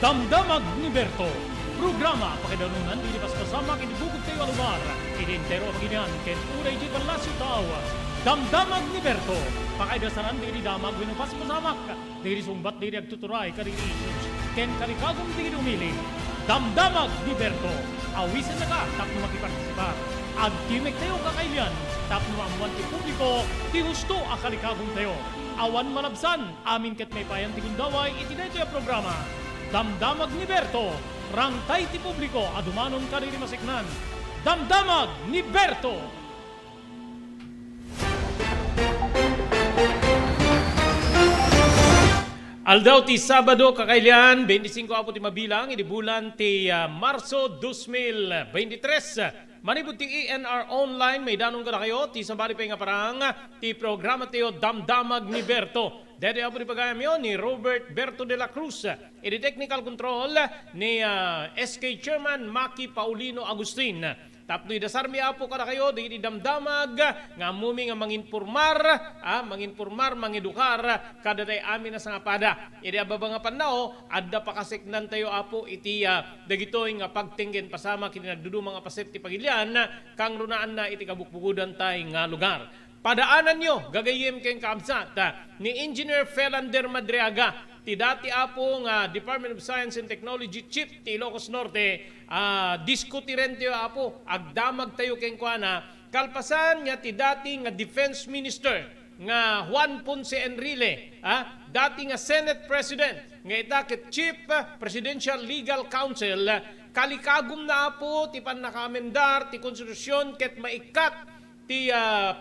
Damdamag ni Berto. Programa pakidanunan di pas kasama kinibugod kayo alugar. Identero ang ginyan ken uray di palasyo tao. Damdamag ni Berto. Pakaidasaran di damag winupas pasamak. Di sumbat di agtuturay kari issues. Ken kalikagong di umili. Damdamag ni Berto. Awisan na ka tapno makipartisipar. Agtimek tayo kakailan. Tapno amuan ti publiko. Ti husto akalikagong tayo. Awan malabsan. Amin ket may payan ti gundaway itinay tayo programa. Damdamag ni Berto. Rangtay ti publiko adumanon kariri masiknan. Damdamag ni Berto. Aldaw ti Sabado kakailan 25 apo ti mabilang idi bulan ti Marso 2023. Manibud ti ENR Online may danon ka na kayo ti sambali pa nga parang ti programa tiyo Damdamag ni Berto. Dito apo ni pagayam yun ni Robert Berto de la Cruz. Idi technical control ni SK Chairman Maki Paulino Agustin. Tapnoy dasarmi apo kada kayo di damdamag nga mumi nga manginformar, mangedukar kada tay amin na sangapada. Idi ababa nga panao adda pakaseknan tayo apo iti dagitoy nga pagtinggen pasama kini nagdudu mga paset ti pagilian kang runaan na iti kabukbugudan tay nga lugar. Padaanan nyo, gagayim keng kaabsat ni Engineer Felander Madriaga, ti dati apo nga Department of Science and Technology Chief ti Ilocos Norte, diskutiren tayo apo, agdamag tayo keng kuana, kalpasan nga ti dati nga Defense Minister, nga Juan Ponce Enrile, dati nga Senate President, nga itakit Chief Presidential Legal Counsel, kalikagum na apo, ti panakamendar, ti konstitusyon, ket maikat, ti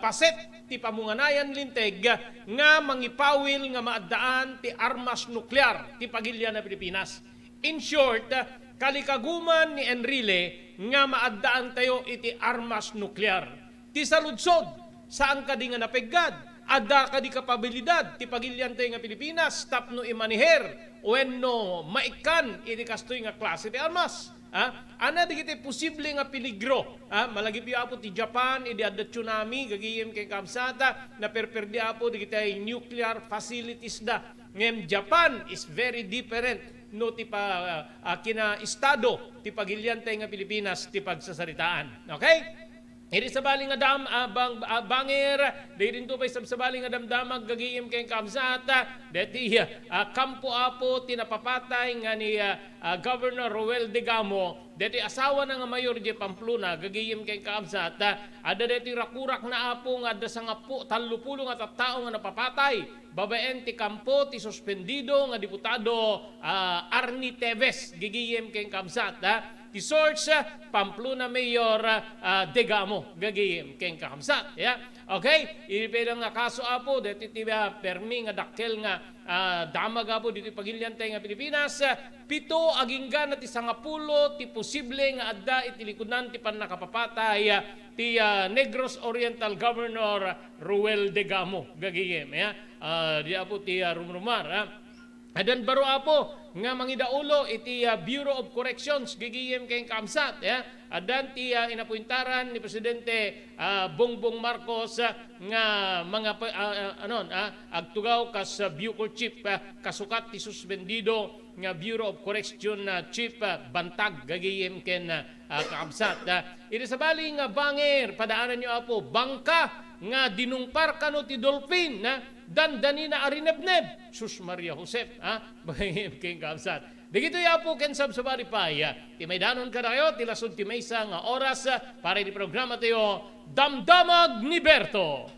paset ti pamunganayan linteg nga mangipawil nga maaddaan ti armas nuklear ti pagilya na Pilipinas. In short, kalikaguman ni Enrile nga maaddaan tayo iti armas nuklear. Ti saludsod saan ka di nga napeggad, adda ka di kapabilidad ti pagilyan tayo nga Pilipinas tapno imaniher wenno maikan iti kastoy nga klase ti armas. Ana di kita posible nga peligro. Malagi piyo apo ti Japan, idi adda tsunami, gagiyem kay kamsata, na perperdi apo di kita nuclear facilities da. Ngem Japan is very different no ti kina estado ti pagilyan tay nga Pilipinas ti pagsasaritaan. Okay? Iri sa baling nga bangir, di rin to pa sa baling nga damdamag gagiyim kay kamsata, deti kampo apo tinapapatay nga ni Governor Roel de Gamo, deti asawa na nga Mayor de Pamplona, gagiyim kay kamsata, ada deti rakurak na apo nga ada sa nga po, 30 nga tattao nga napapatay, babaen ti kampo, ti suspendido nga diputado Arnie Teves, gagiyim kay kamsata, ti source Pamplona Mayor de Gamo gagayem ken kakamsat okay ipedang nga kaso apo deti ti permi nga dakkel nga damag apo dito pagilyan tay nga Pilipinas 7 aginggan ti 10 ti posible nga adda iti likudan ti pannakapapatay ti Negros Oriental Governor Ruel de Gamo gagayem di apo ti rumrumar adan baro apo nga mangidaulo iti Bureau of Corrections gigiyem kay kamsat adan ti inapuintaran ni Presidente Bongbong Marcos nga mga agtugaw kas Bucor Chief kasukat ti suspendido nga Bureau of Correction Chief Bantag gagiyem ken kamsat iti sabali nga bangir padaanan nyo apo bangka nga dinungpar kano ti dolphin dandani na arinebneb sus Maria Josep bagayem king kamsat digito yapo ken sabsabari pa ti may danon ka na kayo ti lasod ti maysa nga oras para di programa tayo Damdamag ni Berto.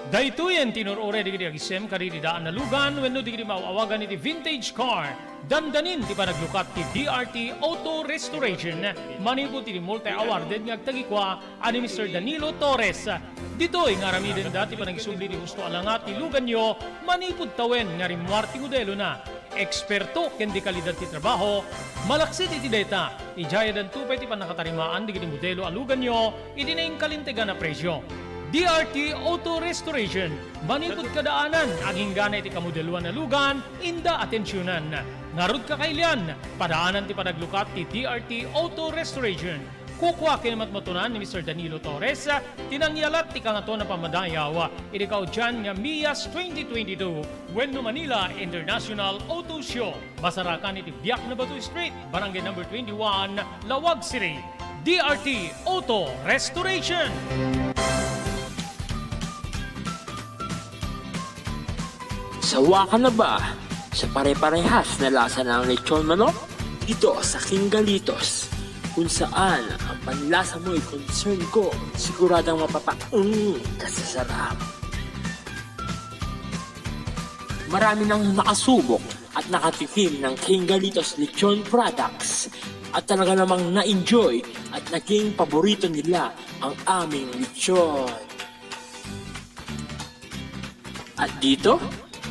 Daytoyen tinurore di agisem karidi daan na lugan wenno di mauawagan iti vintage car. Dandanin ti panaglukat ti DRT Auto Restoration. Manipod ti multi-awarded nga agtagikwa ani Mr. Danilo Torres. Ditoy nga ramiden dati panagisubli ti gusto alangat ti lugan nyo manipod tawen nga rimwar ti modelo na. Eksperto ken di kalidad ti trabaho, malaksit iti data, ijaya dan tupay ti panakatarimaan di kiti modelo alugan nyo, iti na kalintegan na presyo. DRT Auto Restoration, manipod kadaanan, aging gana iti kamodeluan na lugan, inda atensyonan. Narod ka kailian, padaanan ti panaglukat ti DRT Auto Restoration. Kukwa kinamatmatunan ni Mr. Danilo Torres, tinangyalat ti kangato na pamadayaw, idikaw dyan nga Mias 2022, Wendo Manila International Auto Show. Masarakan iti Biak na Batu Street, Barangay number 21, Lawag City. DRT Auto Restoration. Sawa ka na ba sa pare-parehas na lasa ng lechon manok? Dito sa King Galitos, kung saan ang panlasa mo ay concern ko, siguradang kasasarap. Marami nang nakasubok at nakatikim ng King Galitos lechon products at talaga namang na-enjoy at naging paborito nila ang aming lechon. At dito,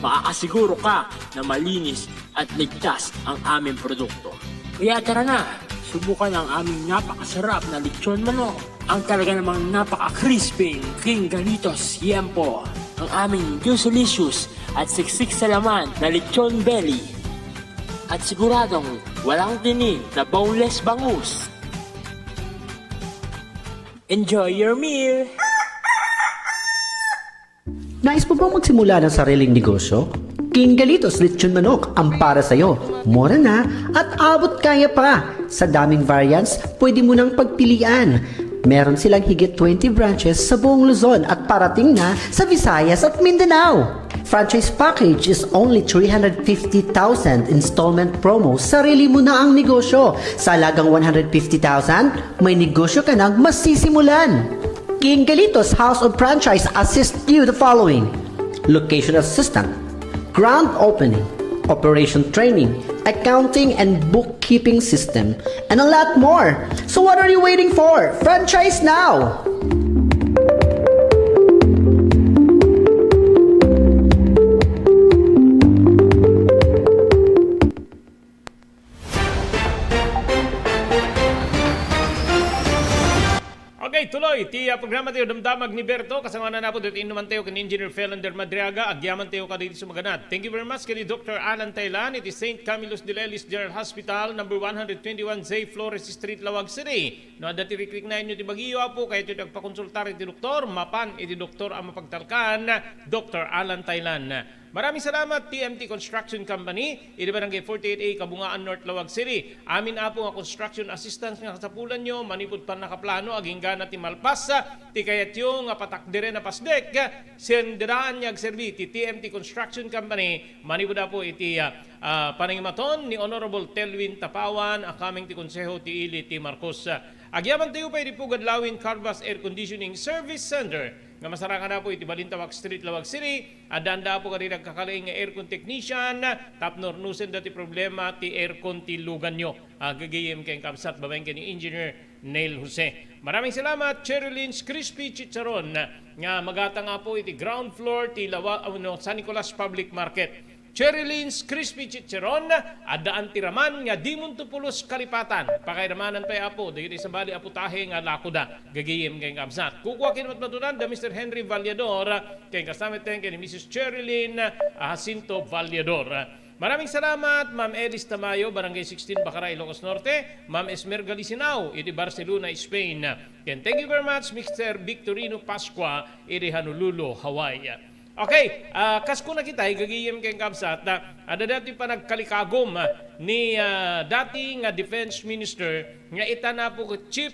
makakasiguro ka na malinis at ligtas ang aming produkto. Kaya tara na, subukan ang aming napakasarap na lechon manok. Ang talaga namang napaka-crispy King Galitos Yempo. Ang aming juicy-licious at siksik sa laman na lechon belly. At siguradong walang tinig na boneless bangus. Enjoy your meal! Nais mo bang magsimula ng sariling negosyo? King Galitos Lechon Manok ang para sa'yo. Mura na at abot kaya pa. Sa daming variants, pwede mo nang pagpilian. Meron silang higit 20 branches sa buong Luzon at parating na sa Visayas at Mindanao. Franchise package is only 350,000 installment promo. Sarili mo na ang negosyo. Sa halagang 150,000, may negosyo ka nang masisimulan. King Galitos House of Franchise assists you the following: location assistant, grand opening, operation training, accounting and bookkeeping system, and a lot more. So what are you waiting for? Franchise now! Okay, tuloy. Ti programa tayo damdamag ni Berto. Kasama na po dito inuman tayo kan Engineer Felander Madriaga. Agyaman tayo ka dito sa maganat. Thank you very much kay Dr. Alan Taylan. It is St. Camillus de Lelis General Hospital, number 121 Zay Flores Street, Lawag City. No, dati riklik na inyo ti Baguio po. Kaya ito nagpakonsultar iti doktor. Mapan iti doktor ang mapagtalkan. Dr. Alan Taylan. Maraming salamat TMT Construction Company, iti Barangay 48A, Kabungaan North, Lawag City. Amin apo nga construction assistance nga kasapulan nyo, manipod pa nakaplano, aging gana ti malpas, ti kayat yung patakdire na pasdek, sendiraan niya agservi ti TMT Construction Company, manipod po iti panangimaton ni Honorable Telwin Tapawan, akaming ti konseho ti Ili ti Marcos. Agyaman tayo pa iti Pugadlawin Carvas Air Conditioning Service Center, nga masarakan na po iti Balintawak Street, Lawag City. Adanda po kadi nagkakalaing nga aircon technician, tapnornusen dati problema ti aircon ti lugan nyo. Gagayim kayong kapsat, babaeng ni Engineer Neil Jose. Maraming salamat, Cherry Lynn's Crispy Chicharon, nga magata nga po iti ground floor ti San Nicolas Public Market. Cherry Lynn's Crispy Chicharon, adaan tiraman nga Dimon Tupulos Kalipatan. Pakairamanan pa apo, dahil sa bali aputahe nga lakoda. Gagayim kayong kabsat. Kukuha kinamat matunan da Mr. Henry Vallador, kayong kasamit tayo kay Mrs. Cherry Lynn Jacinto Vallador. Maraming salamat, Ma'am Elis Tamayo, Barangay 16, Bacaray, Ilocos Norte. Ma'am Esmer Galicinao, iti Barcelona, Spain. And thank you very much, Mr. Victorino Pascua, iti Honolulu, Hawaii. Okay, kasko na kita, gagayim kayong kapsat na ada dati pa nagkalikagom ni dating Defense Minister nga itana po Chief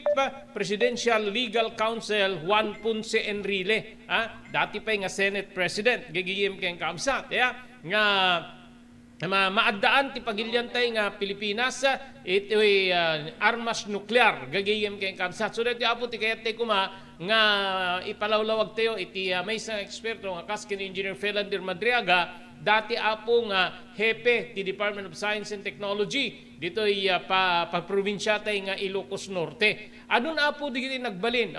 Presidential Legal Counsel Juan Ponce Enrile. Dati pa nga Senate President, gagayim kayong kapsat. Nga maadaan ti pagilyantay nga Pilipinas ito'y armas nuklear gagayem kayong kapsat. So dati apo ti kayat tayo kuma nga ipalawlawag tayo iti may isang eksperto nga kaskin Engineer Felander Madriaga, dati apo nga hepe ti Department of Science and Technology dito'y pa-provinsya tayo nga Ilocos Norte. Adun apo di kiti nagbalin.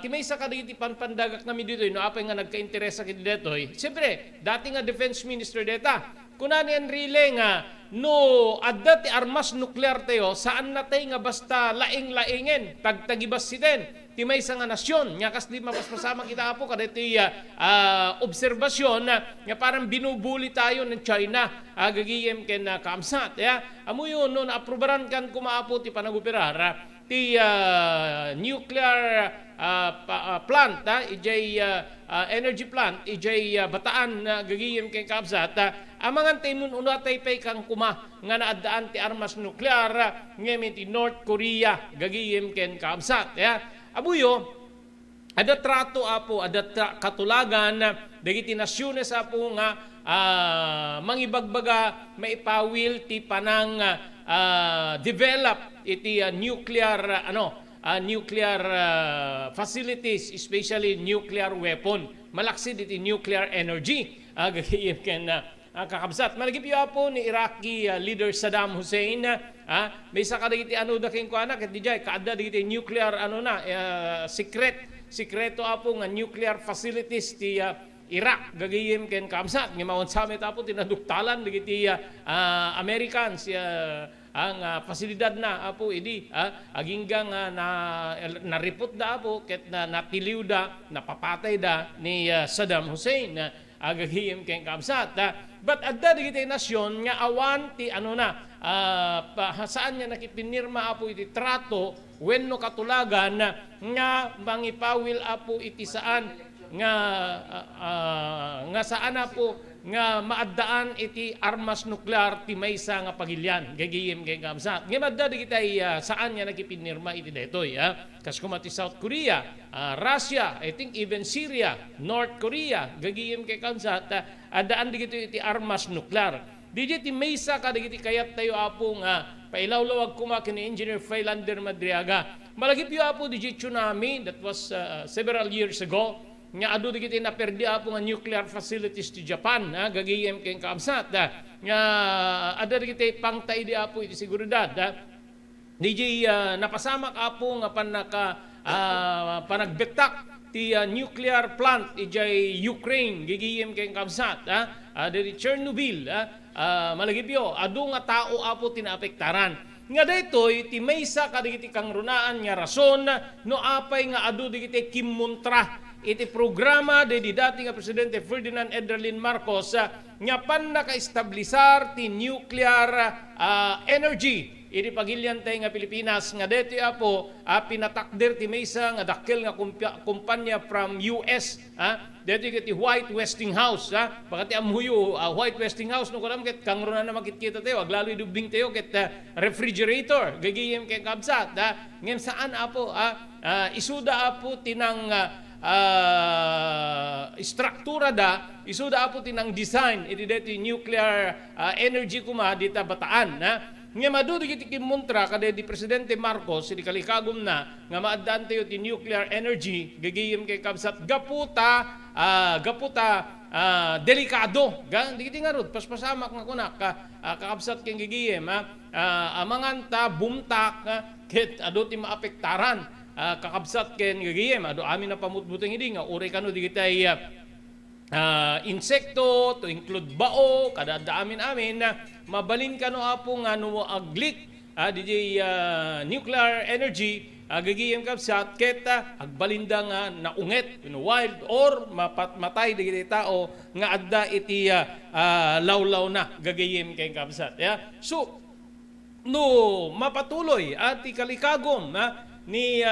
Timay sa kaditi panpandagak namin dito, no apay nga nagka-interesa kiti dito. Siyempre, dati nga Defense Minister deta, kunani Enrile nga, no adda ti armas nuklear tayo, saan na tayo nga basta laing-laingen, tagtagibas siten, timay sa nga nasyon, nga kasdi mapaspasama kita po, kada ito obserbasyon nga parang binubuli tayo ng China, gagiyem ken kamsat. Amo yun, no, naaprobaran kan kumaapo ti panagupirar, ti nuclear plant, ijay energy plant, ijay bataan na gagiyem kay kabsat, amangan tayo unatay pay kang kuma nga naadaan ti armas nuklear ngayon ti North Korea gagiyem ken kabsat. Abuyo, ada trato apo, ada katulagan dagiti nasyones apo nga mangibagbaga maipawil ti panang develop iti nuclear nuclear facilities, especially nuclear weapon. Malaksid iti nuclear energy. Gagayim ken kakabsat. Malagipyo po ni Iraqi leader Saddam Hussein. May saka dagiti daking kuana ket dijay kaadda dagiti nuclear sikreto apo nga nuclear facilities ti Iraq gagayim ken kabsat. Ngimawon samit apo tinaduktalan dagiti Americans ang pasilidad na apo idi aginggang naripot da apo ket natiliw da napapatay da ni Saddam Hussein agahim ken kabsat. But adda digiti nasyon nga awan ti saan niya nakipinirma apo iti trato wenno katulagan nga mangipawil apo iti saan nga saan apo nga maaddaan iti armas nuklear ti maysa nga pagilyan gagiyem kay kabsat. Nga madda digitay saan nga nakipinirma iti detoy kas kumati South Korea, Russia, I think even Syria, North Korea gagiyem kay kabsat addaan digito iti armas nuklear. Digiti maysa ka digiti kayat tayo apo nga pailawlawag kuma kini Engineer Freilander Madriaga. Malagipyo apo digiti tsunami that was several years ago. Nga adu digiti na perdi apo nga nuclear facilities ti Japan gagiyem ken kabsat nga ada digiti pangtay di apo iti seguridad DJ napasamak apo nga panagbektak ti nuclear plant ijay Ukraine gagiyem ken kabsat diri Chernobyl malagipyo adu nga tao apo tinaapektaran. Nga daytoy ti maysa kadigiti kang runaan nga rason no apay nga adu digiti kimuntra iti programa de di dati nga Presidente Ferdinand Enderlin Marcos nga pan naka-establisar ti nuclear energy iti pagilyan tay nga Pilipinas nga deti apo pinatakder ti maysa nga dakkel nga kumpanya from US deti iti White Westinghouse bakati amhuyo White Westinghouse no kadam ket kangruna na makikita tayo aglaloy dubing tayo ket refrigerator gagiyem ken kabsat ngem saan apo isuda apo tinang struktura isuda apo tinang design iti deti nuclear energy kuma dita bataan nga madudo iti kimuntra kada di Presidente Marcos iti kalikagom na nga maaddan tayo ti nuclear energy gagiyem kay kabsat gaputa delikado digiti nga rod paspasamak nga kunak kakabsat ken gagiyem amanganta bumtak ket adu ti maapektaran kakabsat ken gagiyem adu amin na pamutbuteng idi nga uri kano digitay insekto to include bao kada amin mabalin kano apo nga no aglik DJ nuclear energy gagiyem kabsat ket agbalinda nga naunget wild or matay digiti tao nga adda iti lawlaw na gagiyem kay kabsat so no mapatuloy at kalikagom ni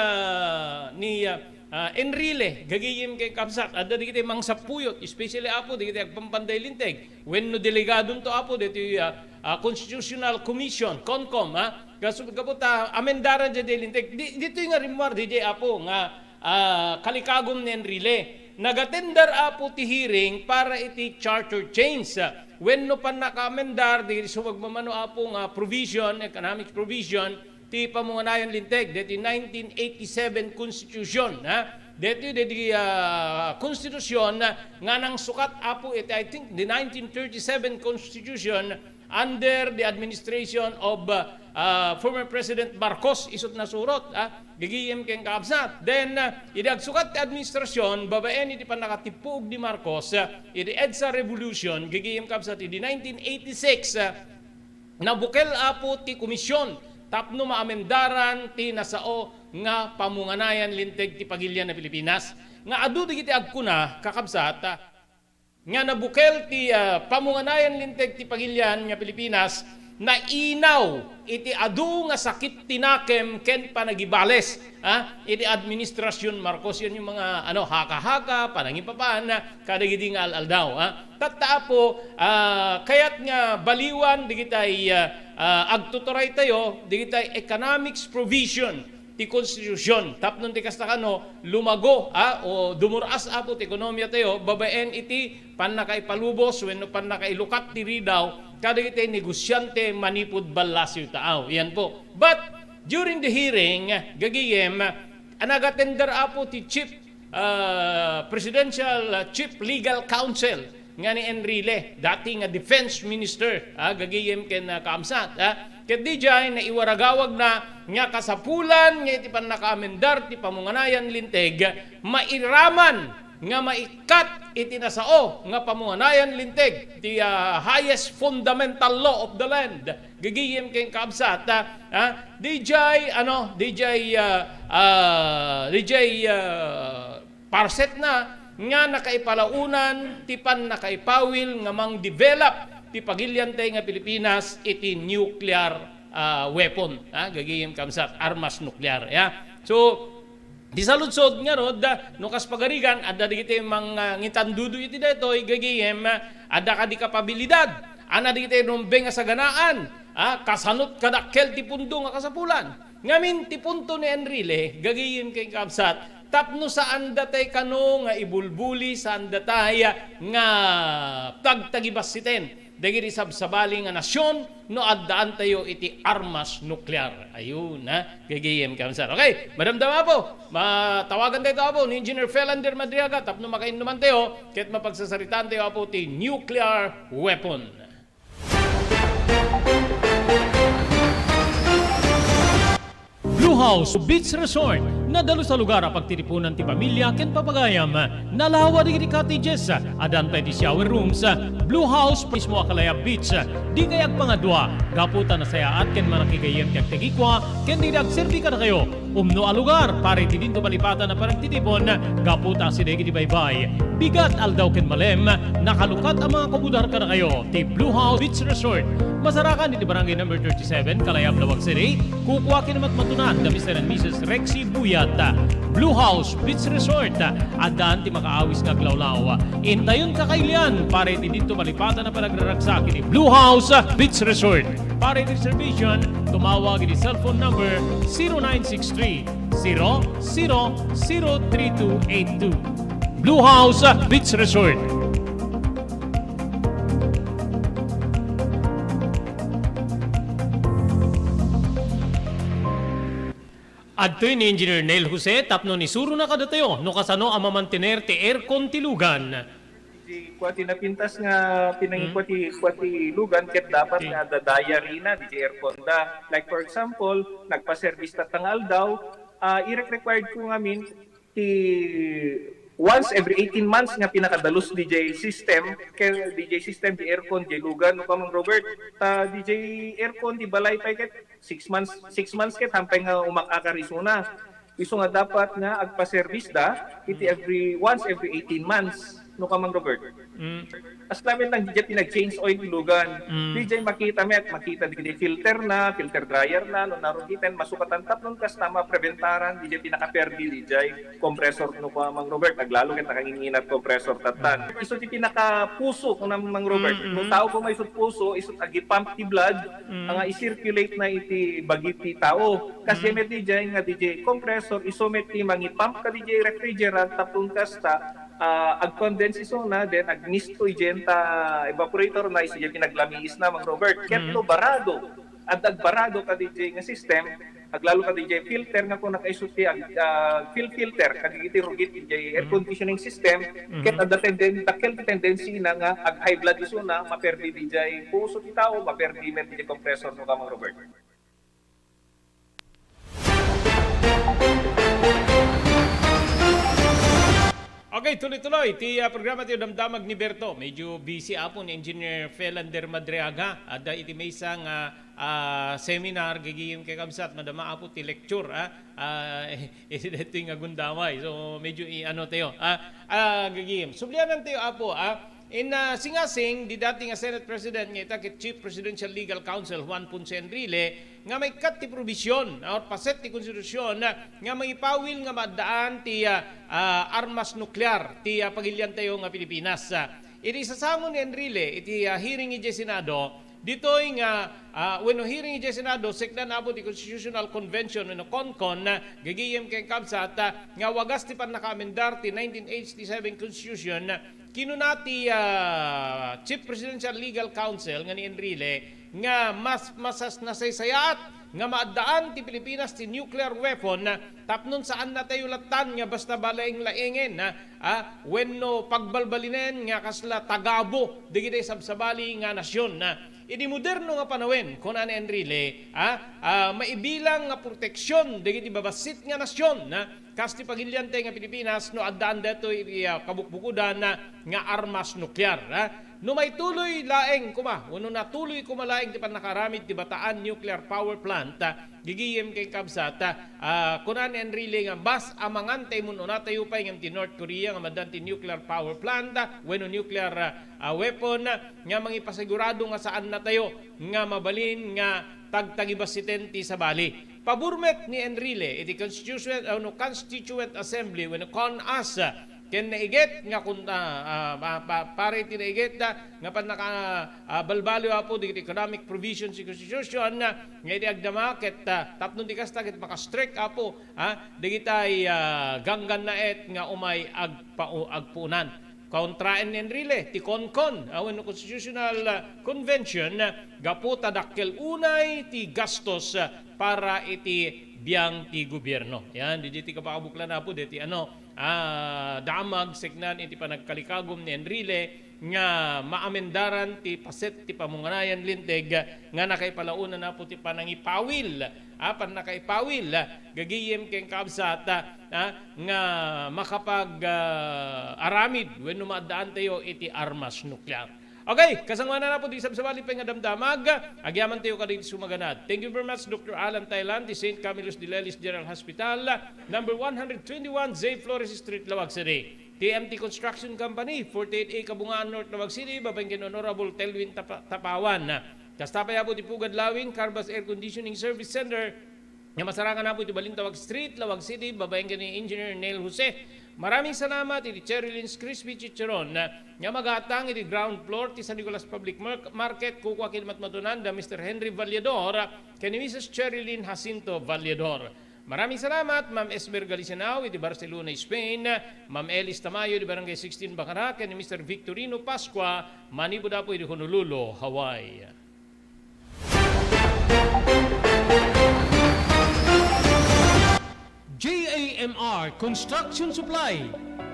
Enrile gagiyem kay kabsat adda digiti mangsapuyot especially apo digiti agpampanday linteg wenno delegadon to apo diti Constitutional Commission CONCOM gaputa amendaran di linteg dito nga rimwar DJ apo nga kalikagom ni Enrile nagatendar apo ti hearing para iti charter change wenno pan naka-amendar digiti sumagmamano apo nga provision economic provision ti pamunganayan linteg deti 1987 Constitution deti konstitusyon nga nang sukat apo iti I think the 1937 Constitution under the administration of former President Marcos isut na surot gigiyem ken kabsat then idagsukat ti administrasyon babaen iti panakatipug ni Marcos iti EDSA revolution gigiyem kabsat iti 1986 nabukel apo ti komisyon tapno maamendaran ti nasao nga pamunganayan linteg ti pagilyan na Pilipinas nga adu digiti agkuna kakabsat nga nabukel ti pamunganayan linteg ti pagilyan nga Pilipinas na inaw iti adu nga sakit tinakem ken panagibales iti administrasyon Marcos. Yan yung mga haka-haka panangipapan kadagiti nga aldaw tatta po kayat nga baliwan digitay agtuturay tayo digitay economics provision ti konstitusyon tapnon ti kastakano lumago o dumuras apo ti ekonomiya tayo babaen iti pannakaipalubos wenno pannakailukat ti ridaw kadagiti negosyante manipud ballasyo taaw. Yan po. But during the hearing gagiyem anagatender apo ti Presidential Chief Legal Counsel nga ni Enrile, dati nga Defense Minister, gagiyem ken kaamsat. Ket dijay na iwaragawag na nga kasapulan nga iti pannakaamendar ti pamunganayan linteg mairaman nga maikat iti nasao nga pamunganayan linteg ti highest fundamental law of the land. Gagiyem ken kaamsat dijay parset na nga nakaipalaunan ti nakaipawil nga mang-develop ti pagilyantay nga Pilipinas iti nuclear weapon. Gagiyem kamsat armas nuklear. So di saludsod nga rod no kas pagarigan adda digiti mga ngitandudo iti detoy gagiyem adda kadi kapabilidad ana digiti rumbeng nga saganaan kasanot kadakkel ti pundo nga kasapulan ngamin ti punto ni Enrile gagiyem kay kamsat tapno saan datay kano nga ibulbuli saan datay nga tagtagibasiten dagiti sabsabali nga nasyon no addaan tayo iti armas nuklear. Ayun gagiyem kamsat. Okay, madamdama po. Matawagan tayo po ni Engineer Felander Madriaga tapno makainuman tayo ket mapagsasaritaan tayo po ti nuclear weapon. Blue House Beach Resort nadalo sa lugar a pagtitipunan ti pamilya ken papagayam nalawa digiti cottages adan pa ti shower rooms Blue House mismo Akalaya Beach di kayag pangadwa gaputan na sayaat ken manakigayem kag tegikwa ken di nagserbi ka na kayo umno a lugar pare ti dinto malipatan na paragtitipon gaputa si degi di baybay bigat aldaw ken malem nakalukat ang mga kabudar ka na kayo ti Blue House Beach Resort masarakan iti barangay number 37 Kalayab Lawag City kukuha kinamat matunan the Mr. and Mrs. Rexy Buyat Blue House Beach Resort adan ti makaawis nga glawlaw intayon kakailian pare ti dito malipatan na panagraragsak ni Blue House Beach Resort pare reservation tumawag ni cellphone number 0963 003282 Blue House Beach Resort. Adtoy ni Engineer Nel Jose tapno ni suro na kadatayo no kasano ang mamantener ti aircon ti lugan. Di kwati napintas nga pinangikwati lugan ket dapat nga dadaya rina di aircon da. Like for example, nagpa-service tatangal daw, i-required ko ngamin ti once every 18 months nga pinakadalos DJ system di aircon di lugan no pamang Robert DJ aircon di balay pa ket 6 months ket hampay nga umakakarisuna iso nga dapat nga agpa-service da iti once every 18 months no kamang Robert. As namin lang DJ pinag-change oil lugan. DJ makita di filter dryer na no narugitan masukatan tapnon kas tama preventaran DJ pinaka-perdi DJ compressor no kamang Robert naglalo ket nakanginginat compressor tatan. Iso ti pinaka-puso no namang Robert. No tao ko may isut puso isut agi-pump ti blood nga i-circulate na iti bagiti tao. Kasi met DJ nga DJ compressor iso met ti mangi-pump ka DJ refrigerant tapnon kas ta ag-condense iso na then agnisto igenta evaporator na isi pinaglamiis na mang Robert ketlo barado at agbarado ka DJ nga system aglalo ka DJ filter nga kung nakaisuti filter kagigiti rugit DJ air conditioning system ket adda tendency na nga ag high blood iso na maperdi DJ puso ti tao maperdi met DJ compressor no ka mang Robert. Okay, tuloy-tuloy. Ti programa ti damdamag ni Berto. Medyo busy apo ni Engineer Felander Madriaga. Ada iti may isang seminar gigiyim kay kamsat. Madama apo ti lecture. Ito yung agundamay. So medyo tayo. Gigiyim. Sublianan tayo apo. In singasing, di dati nga Senate President nga itakit Chief Presidential Legal Counsel Juan Ponce Enrile nga may kat ti provision or paset ti konstitusyon nga may pawil nga maddaan ti armas nuklear ti pagilian tayo nga Pilipinas. Iti sasangon ni Enrile, iti hearing iti Senado, dito'y nga, when hearing iti Senado, sekdan abo ti Constitutional Convention, when CONCON, gagiyem kay Kabsat, nga wagas ti pan naka-amendar ti 1987 Constitution, kinunati Chief Presidential Legal Counsel nga ni Enrile, nga masas nasaysayaat nga maadaan ti Pilipinas ti nuclear weapon tapnon saan na tayo latan nga basta balaing-laingen wenno pagbalbalinen nga kasla tagabo digiti sabsabali nga nasyon idi moderno nga panawin kunan Enrile maibilang nga proteksyon digiti babasit nga nasyon kasti pagiliante nga Pilipinas no addaan detoy kabukbukudan nga armas nuklear no may tuloy laeng no natuloy kumalaeng ti panakaramid ti Bataan Nuclear Power Plant gigiyem kay Kabsat kunan Enrile nga bas amangantay mun tayo pa ng ti North Korea nga madan ti nuclear power plant wenno nuclear weapon nga mangipasigurado nga saan na tayo nga mabalin nga tagtagibasiten ti sabali. Paburmet ni Enrile iti Constituent Assembly when CONAS ken naiget nga kun pare ti naiget nga pan balbalyo apo di economic provisions si constitution nga iti agdama ket tapnon ti kasta ket maka-strict apo digitay ganggan na et nga umay agpunan kontraen ni Enrile ti CONCON wenno Constitutional Convention gaputa dakkel unay ti gastos para iti biyang ti gobyerno. Yan di ti kapakabuklan apo diti damag segnan iti panagkalikagom ni Enrile nga maamendaran ti paset ti pamunganayan linteg nga nakaipalaunan na po ti panangipawil panakaipawil gagiyem keng Kabsat nga makapag aramid wenno maadaan tayo iti armas nuklear. Okay, kasangwa na po di sabsabali pa nga damdamag agyaman tayo kadito sumaganad. Thank you very much Dr. Alan Thailand, di St. Camillus de Lelis General Hospital, number 121 Zay Flores Street, Lawag City. TMT Construction Company, 48A Kabungaan North, Lawag City, Babangkin Honorable Telwin Tapawan. Kastapaya po di Pugad Lawing, Carbas Air Conditioning Service Center, nga masarangan na po iti Balintawag Street, Lawag City, babayan ni Engineer Neil Jose. Maraming salamat iti Cherylin's Crispy Chicharon nga magatang iti ground floor ti San Nicolas Public Market kukuha kinmatmatunan da Mr. Henry Vallador ken ni Mrs. Cherylin Jacinto Vallador. Maraming salamat Ma'am Esmer Galicenao iti Barcelona, Spain, Ma'am Elis Tamayo iti Barangay 16 Bacara ken ni Mr. Victorino Pascua manibuda po iti Honolulu, Hawaii. JAMR Construction Supply.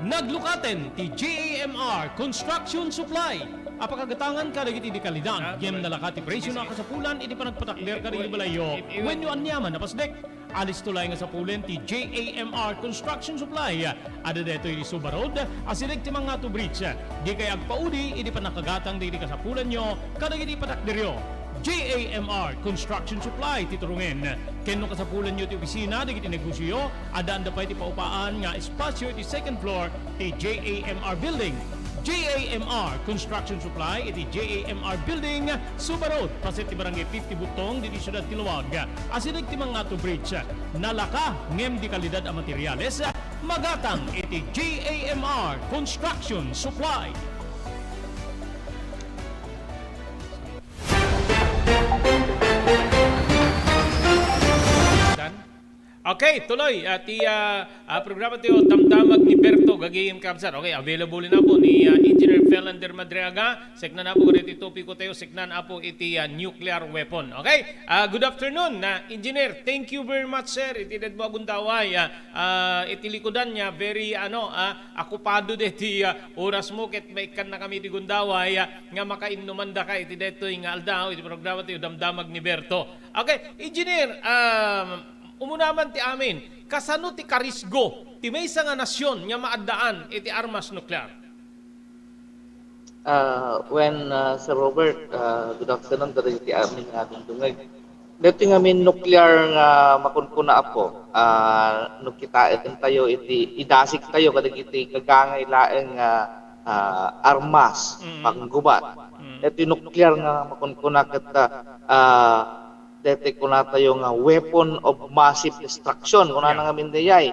Naglukaten ti JAMR Construction Supply. Apakagatangan ka dagiti di kalidad. Gem nalakati presyo na kasapulan iti panagpatakder ka dagiti balayo. When you anyaman napasdek. Alis tulay nga sa pulen ti JAMR Construction Supply. Ada deto iti Subarod. Asilig ti mga to bridge. Di kay agpaudi iti panakagatang dagiti kasapulan nyo kadagiti patakderyo. JAMR Construction Supply titurungen. Kenno kasapulan nyo ti opisina digiti negosyo, adaan da pa iti paupaan nga espasyo iti second floor ti JAMR Building. JAMR Construction Supply iti JAMR Building, Subarod, paset ti Barangay 50 Butong, diti Siyudad Tiluwag. Asilig ti mga to bridge, nalaka ngem di kalidad a materyales, magatang iti JAMR Construction Supply. Okay, tuloy. Programa tayo, Damdamag ni Berto, Gagayim Kabsat. Okay, available na po ni Engineer Felander Madriaga. Seknan na po iti topiko tayo, seknan na po iti nuclear weapon. Okay, good afternoon. Engineer, thank you very much, sir. Iti dedmo agundaway. Iti likodan niya, very akupado iti oras mo, ket may kan na kami iti gundaway, nga makainumanda ka iti deto yung aldaw, iti programa tayo, Damdamag ni Berto. Okay, Engineer, umunaman ti amin, kasano ti karisgo, ti maysa nga nasyon nga maadaan iti armas nuklear? Sir Robert, good afternoon, dali ti amin nga dungdungag. Dito nga amin nuclear nga makunkuna ako, no kitain tayo, iti idasik tayo, kadag iti kagangay laeng armas panggubat. Ito nuclear nga makunkuna kita dete kuna tayo nga weapon of massive destruction kuna nga mindayay.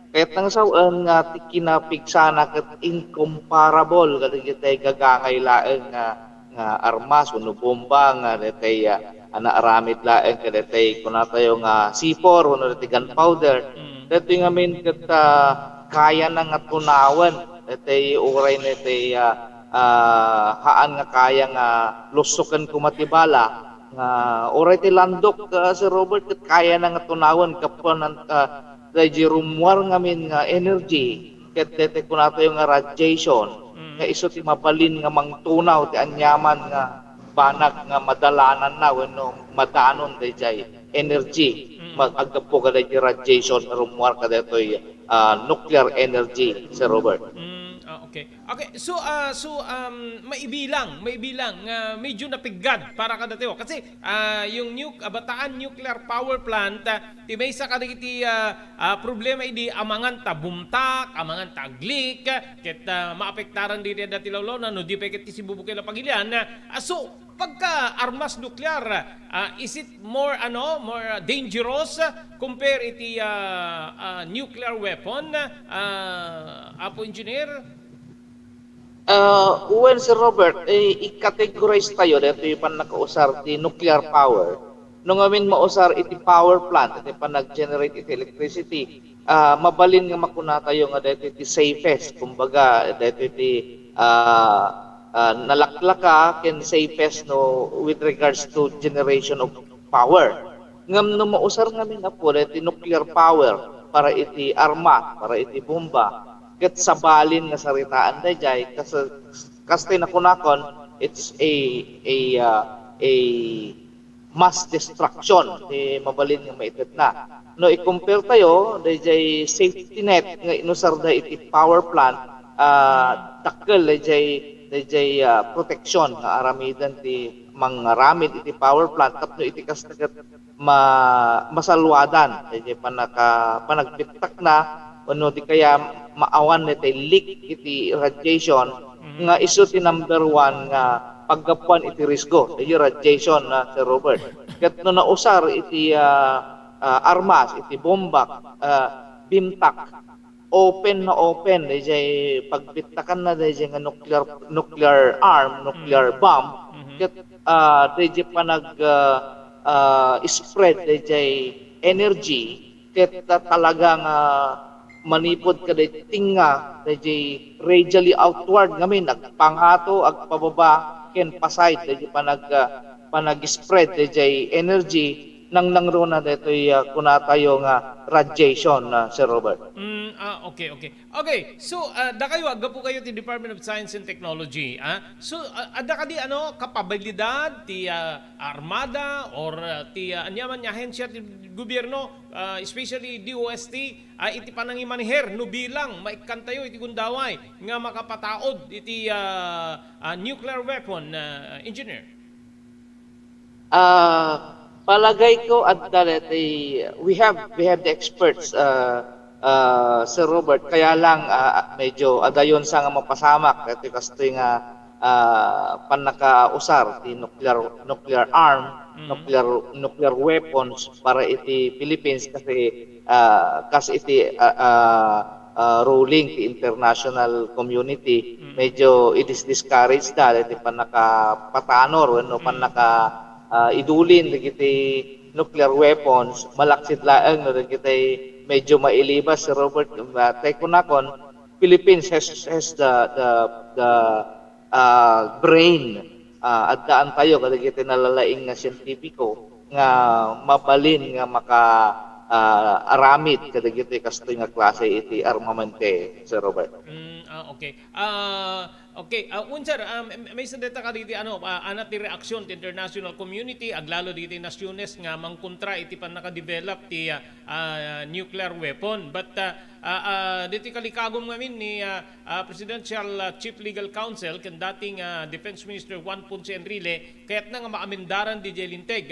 Kahit nang saan nga kinapigsana kat incomparable kada kitay gagangay laeng nga armas uno bomba nga detay anaaramid laeng kada detay kuna tayo nga C4 uno detay gunpowder. Detay nga min kat kaya na nga tunawan detay uray netay haan nga kaya nga lusukan kumatibala nga oray ti landok Sir Robert kat kaya na nga tunawan kapon dahil rumwar ngamin nga energy ket dete kuna tayo nga radiation nga iso ti mabalin nga mangtunaw ti anyaman nga banag nga madalanan na wenno madanon dayjay energy magagapo kada ti radiation rumwar kada toy nuclear energy Sir Robert. Okay. So maibilang medyo napigad para kada tayo kasi yung Bataan Nuclear Power Plant ti may sa kadagiti problema idi amangan ta bumtak, amangan ta aglik ket maapektaran diri dati lawlaw no di pa ket sibubukay la pagilian. So pagka armas nuklear is it more dangerous compare iti nuclear weapon Apo Engineer? Well, Sir Robert, i-categorize tayo dito yung nakausar di nuclear power. Nung amin mausar iti power plant, iti nag-generate iti electricity, mabalin nga makuna tayo nga dito iti safest. Kumbaga, dito iti nalaklaka ken safest with regards to generation of power. Ngam nung mausar ngamin na po dito nuclear power para iti arma, para iti bomba, ket sabalin nga saritaan dayjay kasi nakunakon it's a mass destruction mabalin nga maitet na no i-compare tayo dayjay safety net nga inusar da iti power plant dakkel dayjay protection nga aramidan ti mangaramid iti power plant tapno iti kastagat masalwadan dayjay panagpitak na ano di kaya maawan nete leak iti radiation nga iso ti number 1 nga paggapuan iti risgo iti radiation na Sir Robert ket no nausar iti armas iti bomba bimtak open dayjay pagbitakan na dayjay nga nuclear arm nuclear bomb ket dayjay panag spread dayjay energy ket talagang manipod kada tinga dayjay radially outward ngamin agpanghato agpababa ken paside dayjay panag-spread dayjay energy nang nangrona daytoy kunatayo nga radiation Sir Robert. Okay. So da kayo aga po kayo ti Department of Science and Technology. So ada kadi kapabilidad ti armada or ti anyaman nga ahensya ti gobyerno especially DOST iti panangimaneher no bilang maikkan tayo iti gundaway nga makapataod iti nuclear weapon engineer. Palagay ko at we have the experts Sir Robert kaya lang medyo adayon sa nga mapasamak kasi kastoy nga panakausar ti nuclear arm nuclear weapons para iti Philippines kasi iti ruling ti international community medyo it is discouraged na iti panakapatanor idulin dagiti nuclear weapons malaksit laeng no dagiti medyo mailibas si Robert tay kunakon Philippines has the brain at daan tayo kadagiti nalalaing nga siyentipiko nga mabalin nga maka aramid kadagiti kastoy nga klase iti armamente Sir Robert. Okay. Okay, unser may sadeta ka diti anat ti reaksyon ti international community aglalo diti nasyones nga mangkontra iti pan naka-develop ti nuclear weapon. But diti kalikagom ngamin ni Presidential Chief Legal Counsel ken dating Defense Minister Juan Ponce Enrile kaya't na nga maamindaran di Linteg.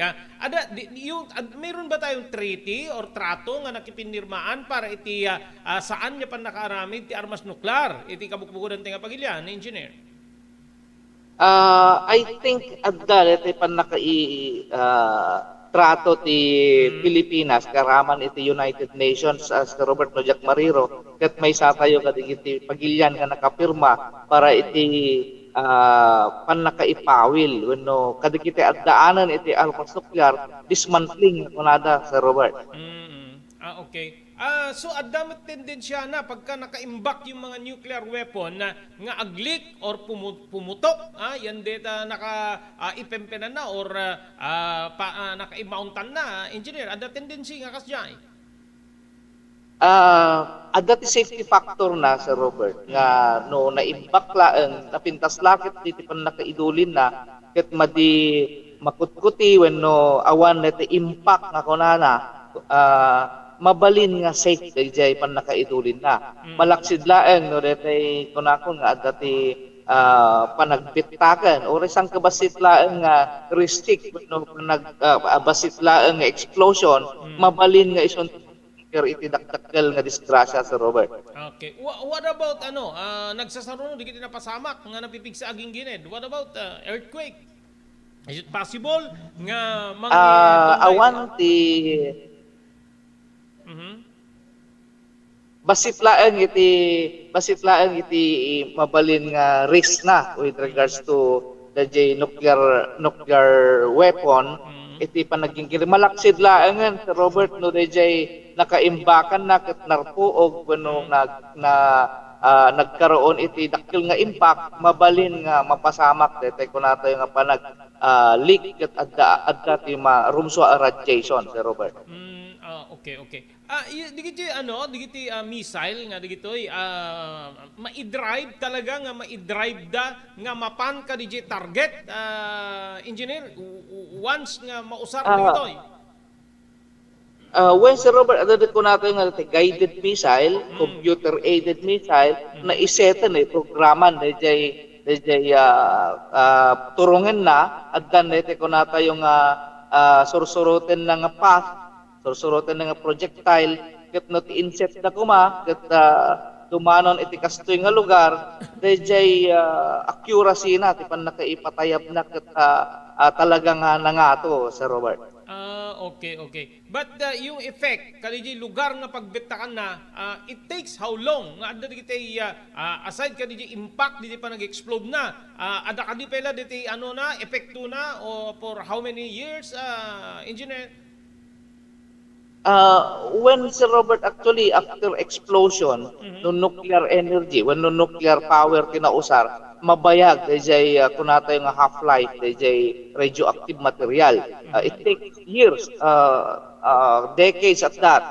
Mayroon ba tayong treaty or trato nga nakipinirmaan para iti saan niya pan nakaaramid ti armas nuklear iti kabukbukudan ti nga pagilyan, engineer? I think adda iti pan trato ti Pilipinas karaman iti United Nations as Robert Nojak Mariro ket may satayo kadigiti pagilyan nga nakapirma para iti pan nakaipawil wenno kadigiti addaanan iti armas nuklear dismantling kunada Sir Robert. Okay. So adamat tendensya na pagka nakaimbak yung mga nuclear weapon na nga aglik or pumutok, yan data naka ipempenan na or naka-mountan na, engineer, ada tendency nga kasjay. Adda ti safety factor na Sir Robert nga no naimbak laeng napintas lakit diti pan nakaidulin na ket madi makutkuti wenno awan net impact nga kunana mabalin nga safe dayjay pan nakaidulin na malaksid laeng no detay kunakon nga adda ti panagbitaken or isang kabasit laeng nga restrict no basit laeng nga explosion mabalin nga ison iti dakdakkel nga disgrasya Sir Robert. Okay. What about nagsasarong di kiti napasamak nga napipigsa aging gined? What about earthquake? Is it possible nga awan ti basit laeng iti mabalin nga risk na with regards to the nuclear weapon iti panagingkir malaksid laengan Sir Robert no dayjay nakaimbakan na ket narpuog wenno nagkaroon iti dakkel nga impact mabalin nga mapasamak detay kunata nga panag leak ket adda ti rumso radiation Sir Robert. Okay. Digiti missile nga digitoy ma-drive talaga nga ma-drive nga mapan ka DJ target engineer once nga mausar digitoy. When Sir Robert adda ko nato nga guided missile, computer aided missile na isetan programan dayjay turungan na addan nete ko nata yung sursuroten na nga path sursuroten nga projectile ket not inset na kuma ket dumanon iti kastoy nga lugar dayjay accuracy na ti pan nakaipatayab na ket talaga nga nangato Sir Robert. Okay. But yung effect kadiji lugar nga pagbitakan na it takes how long nga adda digiti aside kadiji impact diti pa nag-explode na ada kadi pela diti na epekto na o for how many years engineer? When Sir Robert actually after explosion no nuclear energy when no nuclear power kinausar mabayag dayjay kunata yung half-life dayjay radioactive material it takes years decades at that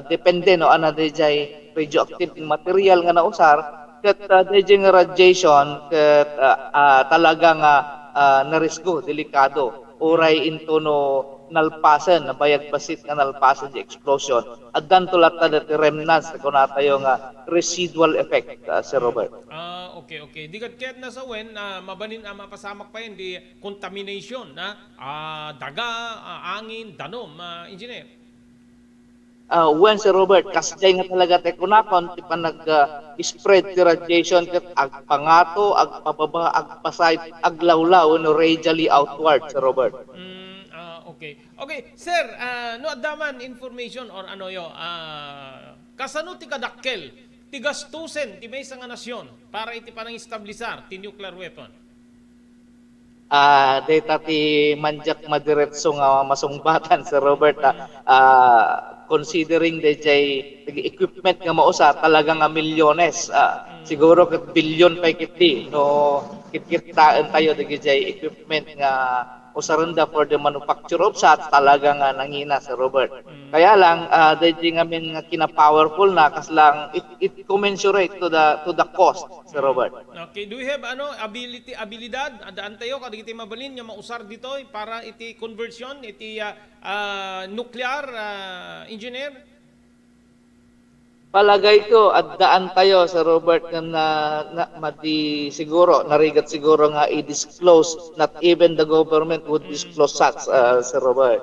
depende no ana dayjay radioactive material nga nausar ket dayjay nga radiation ket talaga nga narisgo delikado uray into no nalpasan nabayag basit nga nalpasan di explosion addan tulat na the remnants kunata yung residual effect Sir Robert. Okay. Digat ket na sa wen mabanin mapasamak pa yun di contamination daga, angin, danom, engineer. When Sir Robert kasjay nga talaga te kunakon ti nag-spread ti radiation ket agpangato agpababa agpasay aglawlaw no radially outward Sir Robert. Okay, sir, no adaman information or kasano ti kadakkel ti gastusen ti maysa nga nasyon para iti panang establisar ti nuclear weapon? Data ti manjak madiretso nga masungbatan Sir Robert considering dayjay equipment nga mausa talaga nga milyones siguro ket bilyon pa kiti no kitkit tayo dayjay equipment nga usaranda for the manufacture of shots talaga nga nangina Sir Robert. Kaya lang dahil ngamin nga kina-powerful na kas lang it commensurate to the cost Sir Robert. Okay, do you have abilidad adaan tayo kada iti mabalin nga mausar dito para iti conversion iti nuclear engineer? Palagay ko at daan tayo Sir Robert na mati siguro narigat siguro nga i-disclose, not even the government would disclose such Sir Robert.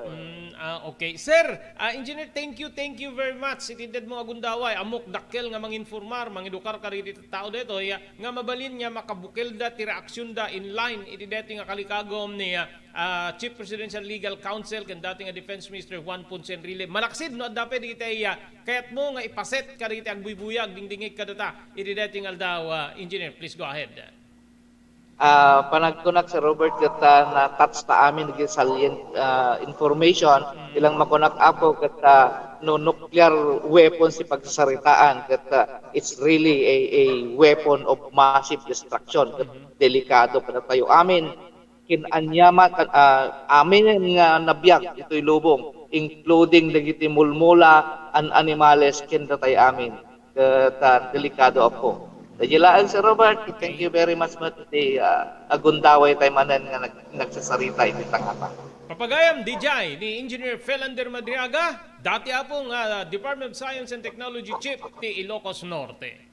Okay. Sir, Engineer, thank you very much. Itindad mo agundaway, amok dakkel nga manginformar, mangedukar ka rin iti tao dito, nga mabalin niya makabukil da, ti reaksyon da in line, iti dati nga kalikagom ni Chief Presidential Legal Counsel, kan dati nga Defense Minister Juan Ponce Enrile. Malaksid, no, dapat iti kayat mo nga ipaset ka rin iti agbubuyag, dingdingig ka data, iti dati nga daw, Engineer, please go ahead. Panagkunak sa Robert kata na touch ta amin naging salient information ilang makunak ako kata no nuclear weapons si pagsasaritaan kata it's really a weapon of massive destruction delikado kada tayo amin kinanyama amin nga nabiyag ito'y lubong including dagiti mulmula an animales kinda tayo amin kata delikado ako. Dajilaan Sir Robert, thank you very much mo today. Agundaway tayo manan nga nagsasarita iti tangata. Papagayam DJ ni Engineer Felander Madriaga, dati apong Department of Science and Technology Chief ti Ilocos Norte.